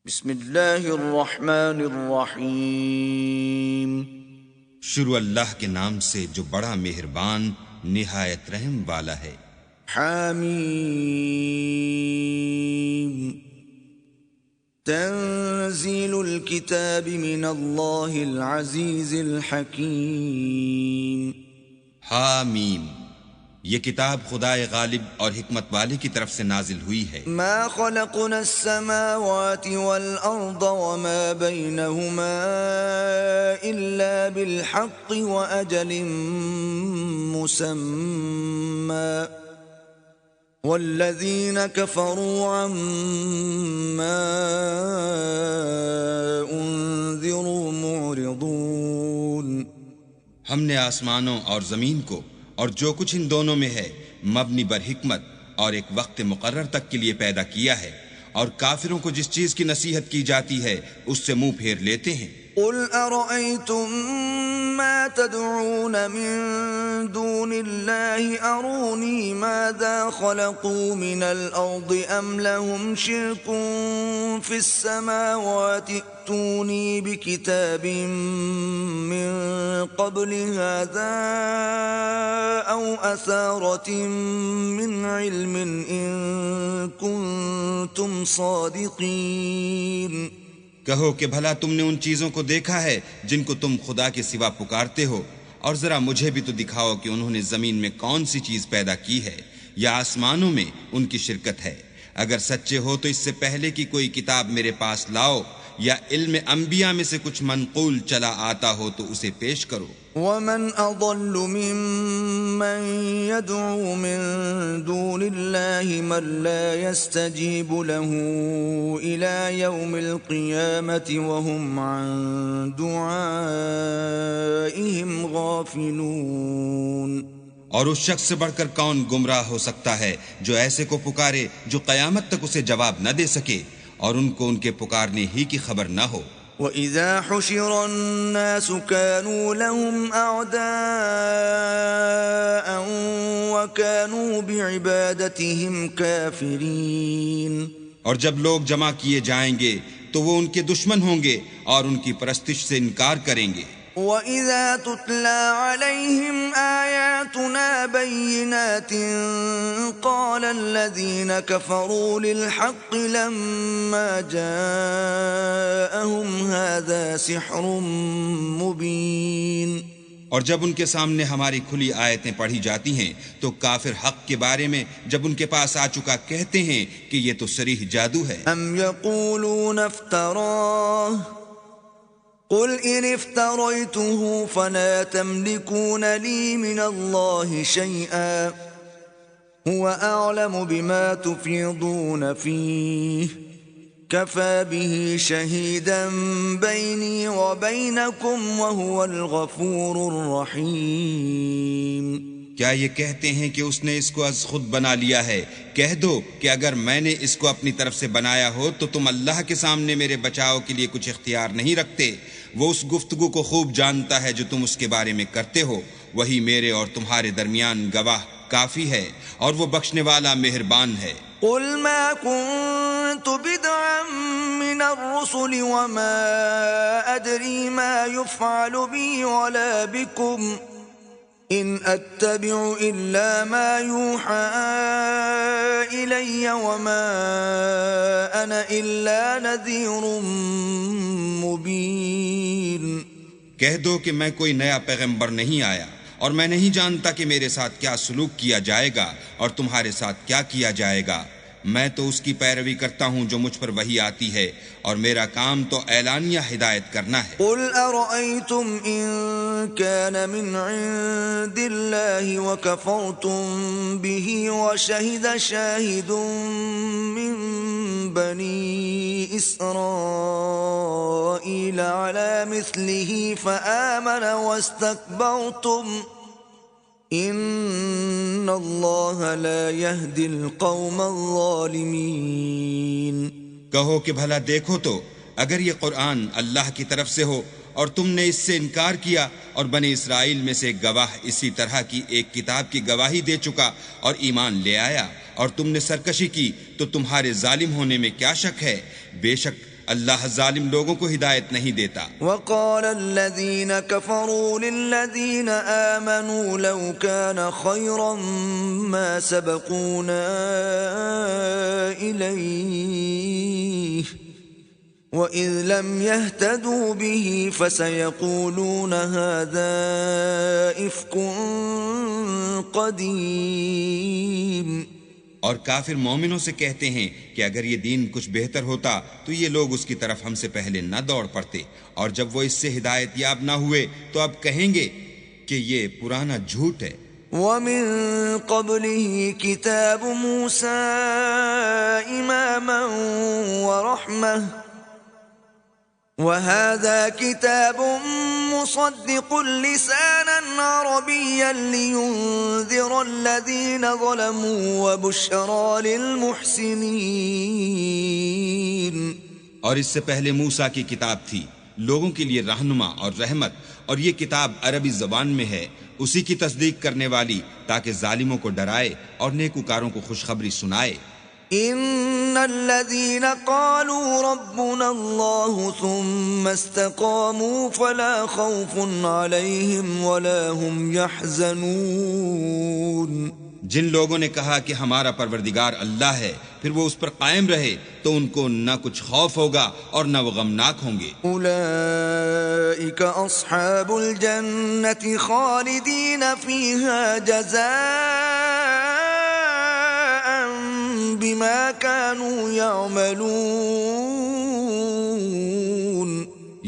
بسم اللہ الرحمن الرحیم۔ شروع اللہ کے نام سے جو بڑا مہربان نہایت رحم والا ہے۔ حامیم تنزیل الکتاب من اللہ العزیز الحکیم۔ حامیم، یہ کتاب خدائے غالب اور حکمت والے کی طرف سے نازل ہوئی ہے۔ ما خلقنا السماوات والأرض وما بينهما إلا بالحق وأجل مسمى والذين كفروا عما أنذروا معرضون۔ ہم نے آسمانوں اور زمین کو اور جو کچھ ان دونوں میں ہے مبنی بر حکمت اور ایک وقت مقرر تک کے لیے پیدا کیا ہے، اور کافروں کو جس چیز کی نصیحت کی جاتی ہے اس سے منہ پھیر لیتے ہیں۔ قل أرأيتم ما تدعون من دون الله أروني ماذا خلقوا من الأرض أم لهم شرك في السماوات ائتوني بكتاب من قبل هذا أو أثارة من علم إن كنتم صادقين۔ کہو کہ بھلا تم نے ان چیزوں کو دیکھا ہے جن کو تم خدا کے سوا پکارتے ہو، اور ذرا مجھے بھی تو دکھاؤ کہ انہوں نے زمین میں کون سی چیز پیدا کی ہے یا آسمانوں میں ان کی شرکت ہے۔ اگر سچے ہو تو اس سے پہلے کی کوئی کتاب میرے پاس لاؤ، یا علم انبیاء میں سے کچھ منقول چلا آتا ہو تو اسے پیش کرو۔ ومن اضل ممن يدعو من دون الله من لا يستجيب له الى يوم القيامة وهم عن دعائهم غافلون۔ اور اس شخص سے بڑھ کر کون گمراہ ہو سکتا ہے جو ایسے کو پکارے جو قیامت تک اسے جواب نہ دے سکے اور ان کو ان کے پکارنے ہی کی خبر نہ ہو۔ وَإِذَا حُشِرَ النَّاسُ كَانُوا لَهُمْ أَعْدَاءً وَكَانُوا بِعِبَادَتِهِمْ كَافِرِينَ۔ اور جب لوگ جمع کیے جائیں گے تو وہ ان کے دشمن ہوں گے اور ان کی پرستش سے انکار کریں گے۔ وَإِذَا تُتْلَى عَلَيْهِمْ آيَاتُنَا بَيِّنَاتٍ قَالَ الَّذِينَ كَفَرُوا لِلْحَقِّ لَمَّا جَاءَهُمْ هَذَا سِحْرٌ مُبِينٌ۔ اور جب ان کے سامنے ہماری کھلی آیتیں پڑھی جاتی ہیں تو کافر حق کے بارے میں جب ان کے پاس آ چکا کہتے ہیں کہ یہ تو صریح جادو ہے۔ أَمْ يَقُولُونَ افْتَرَاهُ قل إن افتريته فلا تملكون لي من الله شيئا هو أعلم بما تفيضون فيه كفى به شهيدا بيني وبينكم وهو الغفور الرحيم۔ کیا یہ کہتے ہیں کہ اس نے اس کو از خود بنا لیا ہے؟ کہہ دو کہ اگر میں نے اس کو اپنی طرف سے بنایا ہو تو تم اللہ کے سامنے میرے بچاؤ کے لیے کچھ اختیار نہیں رکھتے۔ وہ اس گفتگو کو خوب جانتا ہے جو تم اس کے بارے میں کرتے ہو، وہی میرے اور تمہارے درمیان گواہ کافی ہے، اور وہ بخشنے والا مہربان ہے۔ قل ما كنت بدعا من الرسل وما أدري ما يفعل بي ولا بكم إن أتبع إلا ما يوحى إلي وما أنا إلا نذير مبين۔ کہہ دو کہ میں کوئی نیا پیغمبر نہیں آیا، اور میں نہیں جانتا کہ میرے ساتھ کیا سلوک کیا جائے گا اور تمہارے ساتھ کیا کیا جائے گا۔ میں تو اس کی پیروی کرتا ہوں جو مجھ پر وحی آتی ہے، اور میرا کام تو اعلانیہ ہدایت کرنا ہے۔ قل أرأيتم إن كان من عند الله وكفرتم به وشهد شاهد من بني إسرائيل على مثله فآمن واستكبرتم ان اللہ لا يهدي القوم الظالمین۔ کہو کہ بھلا دیکھو تو اگر یہ قرآن اللہ کی طرف سے ہو اور تم نے اس سے انکار کیا اور بنی اسرائیل میں سے گواہ اسی طرح کی ایک کتاب کی گواہی دے چکا اور ایمان لے آیا، اور تم نے سرکشی کی تو تمہارے ظالم ہونے میں کیا شک ہے؟ بے شک اللہ ظالم لوگوں کو ہدایت نہیں دیتا۔ وقال الذين كفروا للذين آمنوا لو كان خيرا ما سبقونا إليه وإذ لم يهتدوا به فسيقولون هذا إفك قديم۔ اور کافر مومنوں سے کہتے ہیں کہ اگر یہ دین کچھ بہتر ہوتا تو یہ لوگ اس کی طرف ہم سے پہلے نہ دوڑ پڑتے، اور جب وہ اس سے ہدایت یاب نہ ہوئے تو اب کہیں گے کہ یہ پرانا جھوٹ ہے۔ وَمِن قَبْلِهِ كِتَابُ مُوسَى إِمَامًا وَرَحْمَةً وَهَذَا كِتَابٌ مُصَدِّقٌ لِسَانًا عَرَبِيًّا لِيُنذِرَ الَّذِينَ ظَلَمُوا وَبُشْرَى لِلْمُحْسِنِينَ۔ اور اس سے پہلے موسیٰ کی کتاب تھی، لوگوں کے لیے رہنما اور رحمت، اور یہ کتاب عربی زبان میں ہے، اسی کی تصدیق کرنے والی، تاکہ ظالموں کو ڈرائے اور نیکوکاروں کو خوشخبری سنائے۔ ان الذين قالوا ربنا الله ثم استقاموا فلا خوف عليهم ولا هم يحزنون۔ جن لوگوں نے کہا کہ ہمارا پروردگار اللہ ہے، پھر وہ اس پر قائم رہے تو ان کو نہ کچھ خوف ہوگا اور نہ وہ غمناک ہوں گے۔ اولئک اصحاب الجنة خالدین فیہا جزاء بما كانوا يعملون۔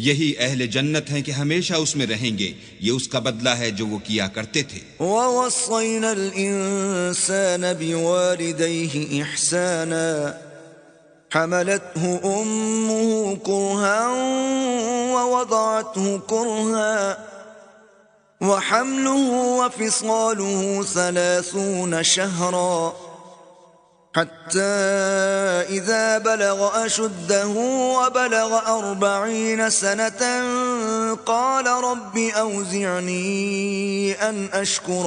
یہی اہل جنت ہیں کہ ہمیشہ اس میں رہیں گے، یہ اس کا بدلہ ہے جو وہ کیا کرتے تھے۔ وَوَصَّيْنَا الْإِنسَانَ بِوَالِدَيْهِ إِحْسَانًا حَمَلَتْهُ أُمُّهُ كُرْهًا وَوَضَعَتْهُ كُرْهًا وَحَمْلُهُ وَفِصَالُهُ 30 شهرا حتى إذا بلغ أشده وبلغ 40 سنة قال رب أوزعني أن أشكر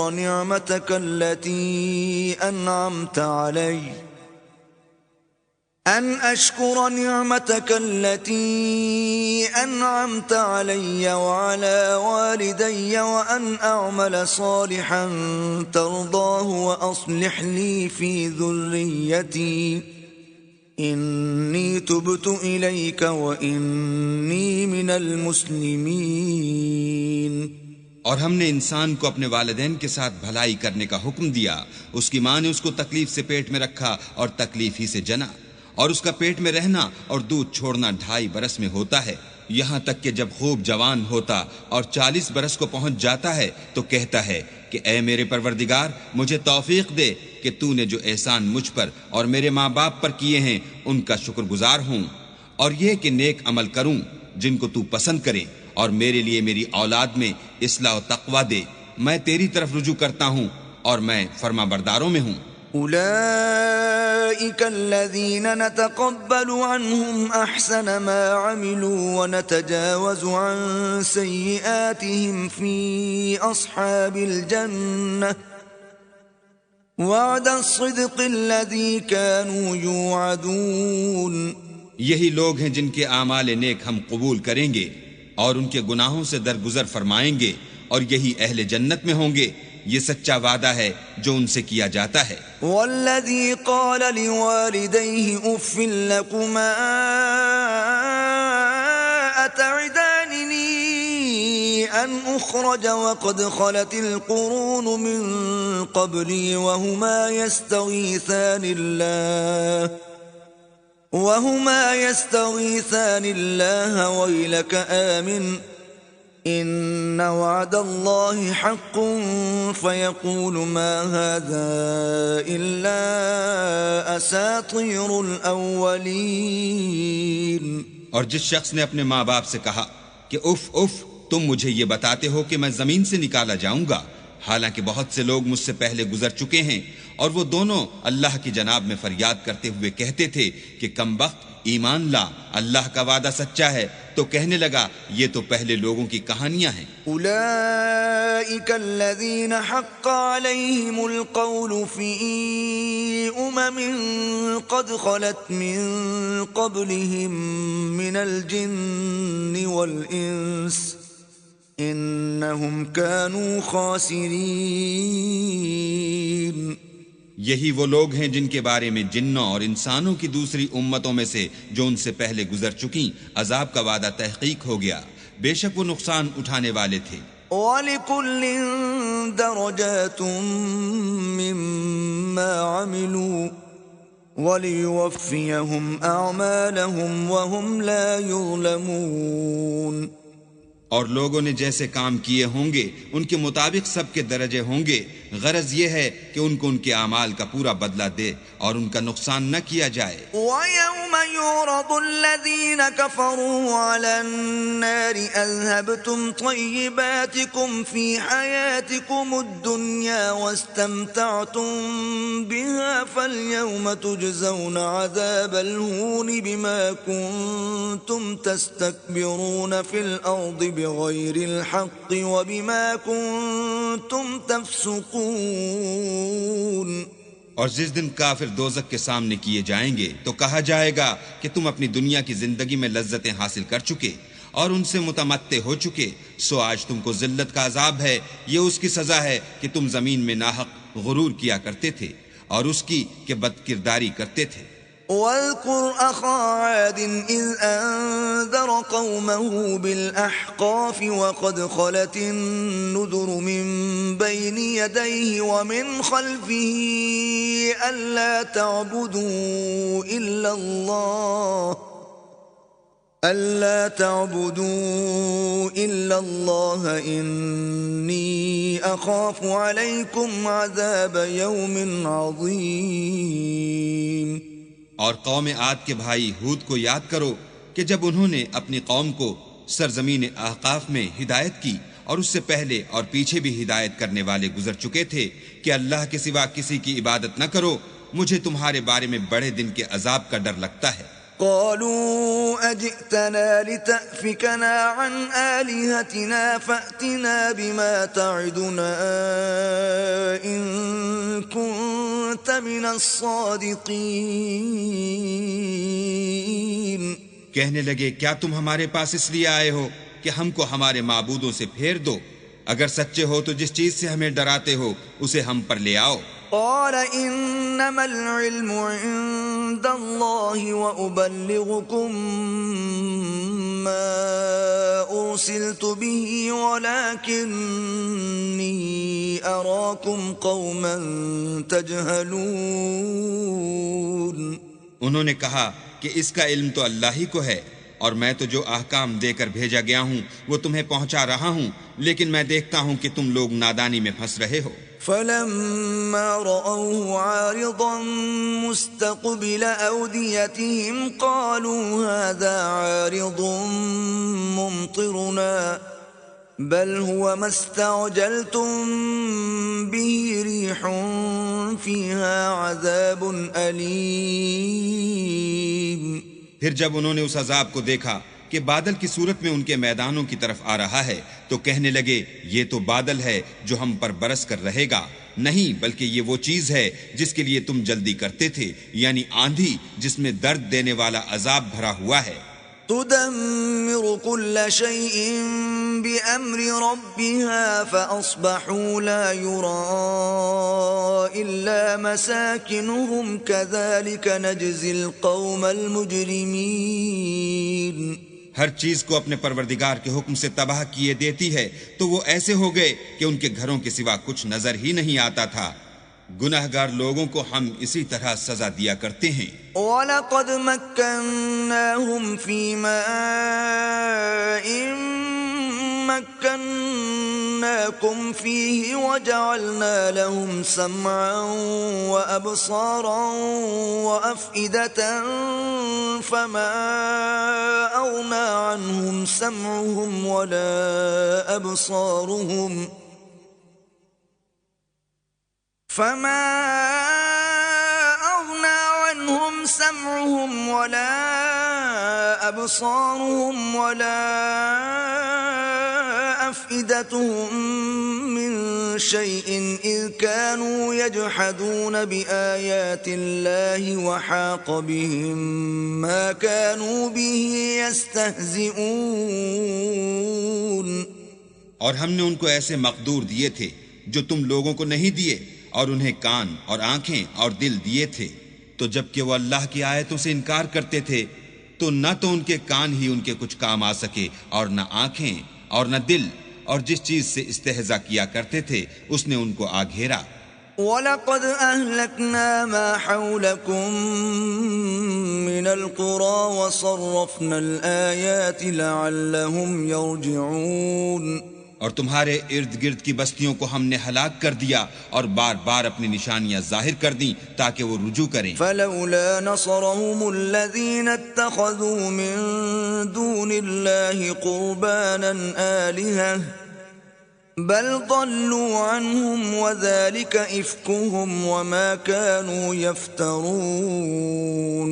نعمتك التي أنعمت علي وعلى والدي وأن أعمل صالحا ترضاه وأصلح لي في ذريتي إني تبت إليك وإني من المسلمين۔ اور ہم نے انسان کو اپنے والدین کے ساتھ بھلائی کرنے کا حکم دیا، اس کی ماں نے اس کو تکلیف سے پیٹ میں رکھا اور تکلیف ہی سے جنا، اور اس کا پیٹ میں رہنا اور دودھ چھوڑنا 2.5 برس میں ہوتا ہے، یہاں تک کہ جب خوب جوان ہوتا اور 40 برس کو پہنچ جاتا ہے تو کہتا ہے کہ اے میرے پروردگار، مجھے توفیق دے کہ تو نے جو احسان مجھ پر اور میرے ماں باپ پر کیے ہیں ان کا شکر گزار ہوں، اور یہ کہ نیک عمل کروں جن کو تو پسند کرے، اور میرے لیے میری اولاد میں اصلاح و تقوی دے، میں تیری طرف رجوع کرتا ہوں اور میں فرما برداروں میں ہوں۔ أولئك الذين نتقبل عنهم أحسن ما عملوا ونتجاوز عن سيئاتهم في أصحاب الجنة وعد الصدق الذي كانوا يوعدون۔ یہی لوگ ہیں جن کے اعمال نیک ہم قبول کریں گے اور ان کے گناہوں سے درگزر فرمائیں گے، اور یہی اہل جنت میں ہوں گے، یہ سچا وعدہ ہے جو ان سے کیا جاتا ہے۔ والذی قال لوالدیہ اف لکما اتعداننی ان اخرج وقد خلت القرون من قبلی وهما يستغيثان الله ويلك آمن إن وعد الله حق فيقول ما هذا إلا أساطير الأولين۔ اور جس شخص نے اپنے ماں باپ سے کہا کہ اف اف، تم مجھے یہ بتاتے ہو کہ میں زمین سے نکالا جاؤں گا، حالانکہ بہت سے لوگ مجھ سے پہلے گزر چکے ہیں، اور وہ دونوں اللہ کی جناب میں فریاد کرتے ہوئے کہتے تھے کہ کم بخت ایمان لا، اللہ کا وعدہ سچا ہے، تو کہنے لگا یہ تو پہلے لوگوں کی کہانیاں ہیں۔ أولئك الذين حق عليهم القول في قد خلت من قبلهم من الجن والإنس إنهم كانوا خاسرين۔ یہی وہ لوگ ہیں جن کے بارے میں جنوں اور انسانوں کی دوسری امتوں میں سے جو ان سے پہلے گزر چکیں عذاب کا وعدہ تحقیق ہو گیا، بے شک وہ نقصان اٹھانے والے تھے۔ وَلِكُلٍّ دَرَجَاتٌ مِّمَّا عَمِلُوا وَلِيُوَفِّيَهُمْ أَعْمَالَهُمْ وَهُمْ لَا يُظْلَمُونَ۔ اور لوگوں نے جیسے کام کیے ہوں گے ان کے مطابق سب کے درجے ہوں گے، غرض یہ ہے کہ ان کو ان کے اعمال کا پورا بدلہ دے اور ان کا نقصان نہ کیا جائے۔ وَيَوْمَ يُعْرَضُ الَّذِينَ كَفَرُوا عَلَى النَّارِ أَذْهَبْتُمْ طَيِّبَاتِكُمْ فِي حَيَاتِكُمُ الدُّنْيَا وَاسْتَمْتَعْتُمْ بِهَا فَالْيَوْمَ تُجْزَوْنَ عَذَابَ الْهُونِ بِمَا كُنتُمْ تَسْتَكْبِرُونَ فِي الْأَرْضِ بغیر الحق وبما کنتم تفسقون۔ اور جس دن کافر دوزخ کے سامنے کیے جائیں گے تو کہا جائے گا کہ تم اپنی دنیا کی زندگی میں لذتیں حاصل کر چکے اور ان سے متمتع ہو چکے، سو آج تم کو ذلت کا عذاب ہے، یہ اس کی سزا ہے کہ تم زمین میں ناحق غرور کیا کرتے تھے اور اس کی کہ بد کرداری کرتے تھے۔ وَاذْكُرْ أَخَا عَادٍ إِذْ أَنذَرَ قَوْمَهُ بِالْأَحْقَافِ وَقَدْ خَلَتِ النُّذُرُ مِنْ بَيْنِ يَدَيْهِ وَمِنْ خَلْفِهِ أَلَّا تَعْبُدُوا إِلَّا اللَّهَ إِنِّي أَخَافُ عَلَيْكُمْ عَذَابَ يَوْمٍ عَظِيمٍ۔ اور قوم عاد کے بھائی ہود کو یاد کرو کہ جب انہوں نے اپنی قوم کو سرزمین احقاف میں ہدایت کی اور اس سے پہلے اور پیچھے بھی ہدایت کرنے والے گزر چکے تھے کہ اللہ کے سوا کسی کی عبادت نہ کرو، مجھے تمہارے بارے میں بڑے دن کے عذاب کا ڈر لگتا ہے۔ قالوا أجئتنا لتأفكنا عن آلهتنا فأتنا بما تعدنا إن كنت من الصادقين۔ کہنے لگے کیا تم ہمارے پاس اس لیے آئے ہو کہ ہم کو ہمارے معبودوں سے پھیر دو؟ اگر سچے ہو تو جس چیز سے ہمیں ڈراتے ہو اسے ہم پر لے آؤ۔ قال انما العلم عند الله وابلغكم ما ارسلت به ولكني اراكم قوما تجهلون۔ انہوں نے کہا کہ اس کا علم تو اللہ ہی کو ہے اور میں تو جو احکام دے کر بھیجا گیا ہوں وہ تمہیں پہنچا رہا ہوں، لیکن میں دیکھتا ہوں کہ تم لوگ نادانی میں پھنس رہے ہو۔ فلما رأوه عارضا مستقبل أوديتهم قالوا هذا عارض ممطرنا بل هو ما استعجلتم به ريح فيها عذاب أليم۔ پھر جب انہوں نے اس عذاب کو دیکھا کہ بادل کی صورت میں ان کے میدانوں کی طرف آ رہا ہے تو کہنے لگے یہ تو بادل ہے جو ہم پر برس کر رہے گا، نہیں بلکہ یہ وہ چیز ہے جس کے لیے تم جلدی کرتے تھے، یعنی آندھی جس میں درد دینے والا عذاب بھرا ہوا ہے۔ تدمر كل شيء بأمر ربها فأصبحوا لا يرى إلا مساكنهم كذلك نجزي القوم المجرمين۔ ہر چیز کو اپنے پروردگار کے حکم سے تباہ کیے دیتی ہے تو وہ ایسے ہو گئے کہ ان کے گھروں کے سوا کچھ نظر ہی نہیں آتا تھا۔ گناہگار لوگوں کو ہم اسی طرح سزا دیا کرتے ہیں۔ وَلَقَدْ مَكَّنَّاهُمْ فِي مَاءٍ مَكَّنَّاكُمْ فِيهِ وَجَعَلْنَا لَهُمْ سَمْعًا وَأَبْصَارًا وَأَفْئِدَةً فَمَا أَغْنَى عَنْهُمْ سَمْعُهُمْ وَلَا أَبْصَارُهُمْ أبصارهم ولا أفئدتهم من شيء إذ كانوا يجحدون بآيات الله وحاق بهم ما كانوا به يستهزئون. اور ہم نے ان کو ایسے مقدور دیے تھے جو تم لوگوں کو نہیں دیے، اور انہیں کان اور آنکھیں اور دل دیے تھے، تو جب کہ وہ اللہ کی آیتوں سے انکار کرتے تھے تو نہ تو ان کے کان ہی ان کے کچھ کام آ سکے، اور نہ آنکھیں اور نہ دل، اور جس چیز سے استہزاء کیا کرتے تھے اس نے ان کو آ گھیرا. وَلَقَدْ أَهْلَكْنَا مَا حَوْلَكُمْ مِنَ الْقُرَى وَصَرَّفْنَا الْآيَاتِ لَعَلَّهُمْ يَرْجِعُونَ. اور تمہارے ارد گرد کی بستیوں کو ہم نے ہلاک کر دیا اور بار بار اپنی نشانیاں ظاہر کر دیں تاکہ وہ رجوع کریں. فَلَوْلَا نَصَرَهُمُ الَّذِينَ اتَّخَذُوا مِن دُونِ اللَّهِ قُرْبَانًا آلِهَةً بَلْ ضَلُّوا عَنْهُمْ وَذَلِكَ إِفْكُهُمْ وَمَا كَانُوا يَفْتَرُونَ.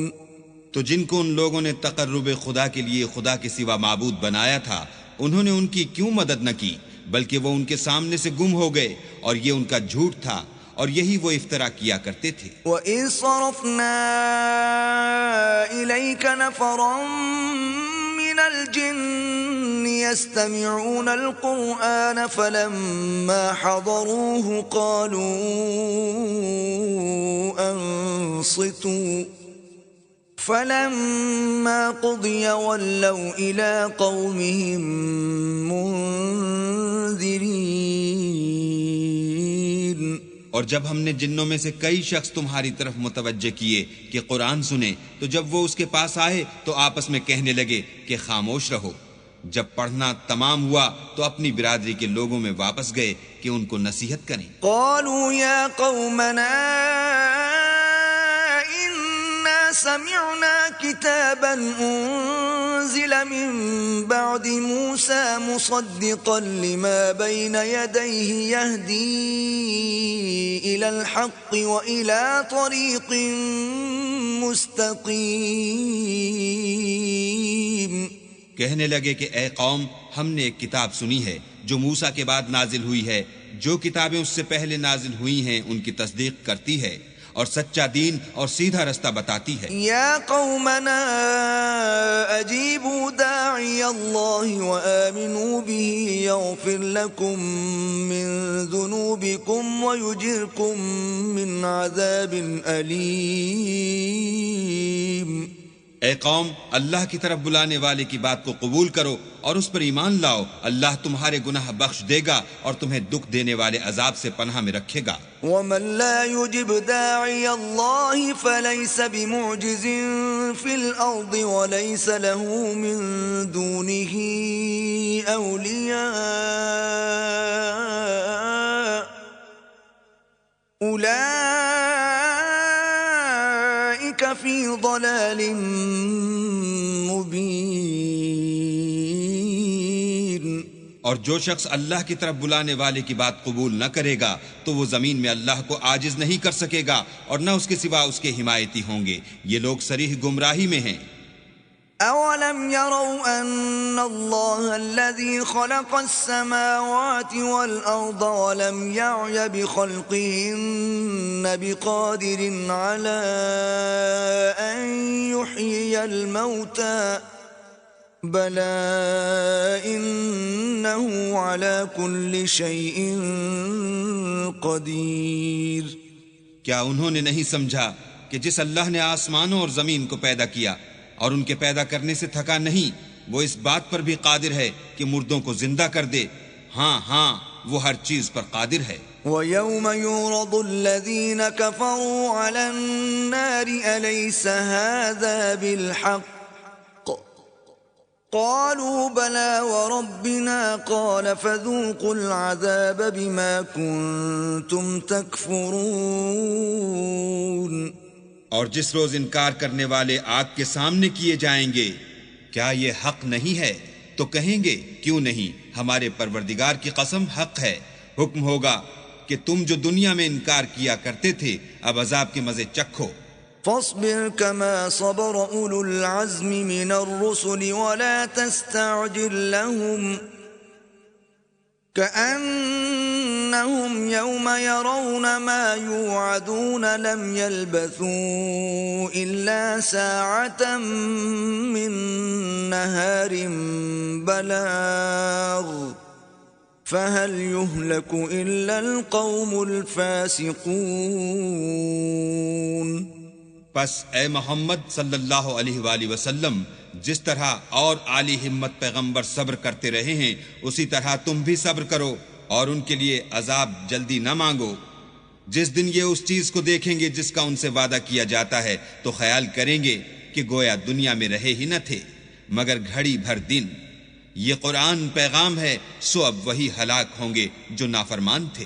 تو جن کو ان لوگوں نے تقرب خدا کے لیے خدا کے سوا معبود بنایا تھا، انہوں نے ان کی کیوں مدد نہ کی، بلکہ وہ ان کے سامنے سے گم ہو گئے، اور یہ ان کا جھوٹ تھا، اور یہی وہ افترا کیا کرتے تھے. وَإِذْ صَرَفْنَا إِلَيْكَ نَفَرًا مِنَ الْجِنِّ يَسْتَمِعُونَ الْقُرْآنَ فَلَمَّا حَضَرُوهُ قَالُوا أَنصِتُوا فَلَمَّا قُضِيَ وَلَّوْا إِلَىٰ قَوْمِهِمْ مُنذِرِينَ. اور جب ہم نے جنوں میں سے کئی شخص تمہاری طرف متوجہ کیے کہ قرآن سنیں، تو جب وہ اس کے پاس آئے تو آپس میں کہنے لگے کہ خاموش رہو. جب پڑھنا تمام ہوا تو اپنی برادری کے لوگوں میں واپس گئے کہ ان کو نصیحت کریں. قالوا يا قومنا إنا سمعنا كتابا أنزل من بعد موسى مصدقا لما بين يديه يهدي إلى الحق وإلى طريق مستقيم. کہنے لگے کہ اے قوم، ہم نے ایک کتاب سنی ہے جو موسیٰ کے بعد نازل ہوئی ہے، جو کتابیں اس سے پہلے نازل ہوئی ہیں ان کی تصدیق کرتی ہے اور سچا دین اور سیدھا رستہ بتاتی ہے. یا قومنا اجیبوا داعی اللہ وآمنوا به یغفر لکم من ذنوبکم ویجرکم من عذاب علیم. اے قوم، اللہ کی طرف بلانے والے کی بات کو قبول کرو اور اس پر ایمان لاؤ، اللہ تمہارے گناہ بخش دے گا اور تمہیں دکھ دینے والے عذاب سے پناہ میں رکھے گا. ومن لا يجب داعي الله فليس بمعجز في الأرض وليس له من دونه أولياء أولئك في ضلال مبين. اور جو شخص اللہ کی طرف بلانے والے کی بات قبول نہ کرے گا تو وہ زمین میں اللہ کو عاجز نہیں کر سکے گا اور نہ اس کے سوا اس کے حمایتی ہوں گے. یہ لوگ صریح گمراہی میں ہیں. أَوَلَمْ يَرَوْا أَنَّ اللَّهَ الَّذِي خَلَقَ السَّمَاوَاتِ وَالْأَرْضَ وَلَمْ يَعْيَ بِخَلْقِهِنَّ بِقَادِرٍ عَلَىٰ أَن يُحْيِيَ الْمَوْتَىٰ بَلَىٰ إِنَّهُ عَلَىٰ كُلِّ شَيْءٍ قَدِيرٌ. کیا انہوں نے نہیں سمجھا کہ جس اللہ نے آسمانوں اور زمین کو پیدا کیا اور ان کے پیدا کرنے سے تھکا نہیں، وہ اس بات پر بھی قادر ہے کہ مردوں کو زندہ کر دے؟ ہاں وہ ہر چیز پر قادر ہے. وَيَوْمَ يُعْرَضُ الَّذِينَ كَفَرُوا عَلَى النَّارِ أَلَيْسَ هَذَا بِالْحَقِّ قَالُوا بَلَىٰ وَرَبِّنَا قَالَ فَذُوقُوا الْعَذَابَ بِمَا كُنتُمْ تَكْفُرُونَ. اور جس روز انکار کرنے والے آگ کے سامنے کیے جائیں گے، کیا یہ حق نہیں ہے؟ تو کہیں گے کیوں نہیں، ہمارے پروردگار کی قسم حق ہے. حکم ہوگا کہ تم جو دنیا میں انکار کیا کرتے تھے اب عذاب کے مزے چکھو. فاصبر كما صبر أولو العزم من الرسل ولا تستعجل لهم كأنهم يوم يرون ما يوعدون لم يلبثوا إلا ساعة من نهار بلاغ فهل يهلك إلا القوم الفاسقون۔ پس اے محمد صلی اللہ علیہ وآلہ وسلم، جس طرح اور عالی ہمت پیغمبر صبر کرتے رہے ہیں اسی طرح تم بھی صبر کرو اور ان کے لیے عذاب جلدی نہ مانگو۔ جس دن یہ اس چیز کو دیکھیں گے جس کا ان سے وعدہ کیا جاتا ہے تو خیال کریں گے کہ گویا دنیا میں رہے ہی نہ تھے مگر گھڑی بھر دن۔ یہ قرآن پیغام ہے، سو اب وہی ہلاک ہوں گے جو نافرمان تھے۔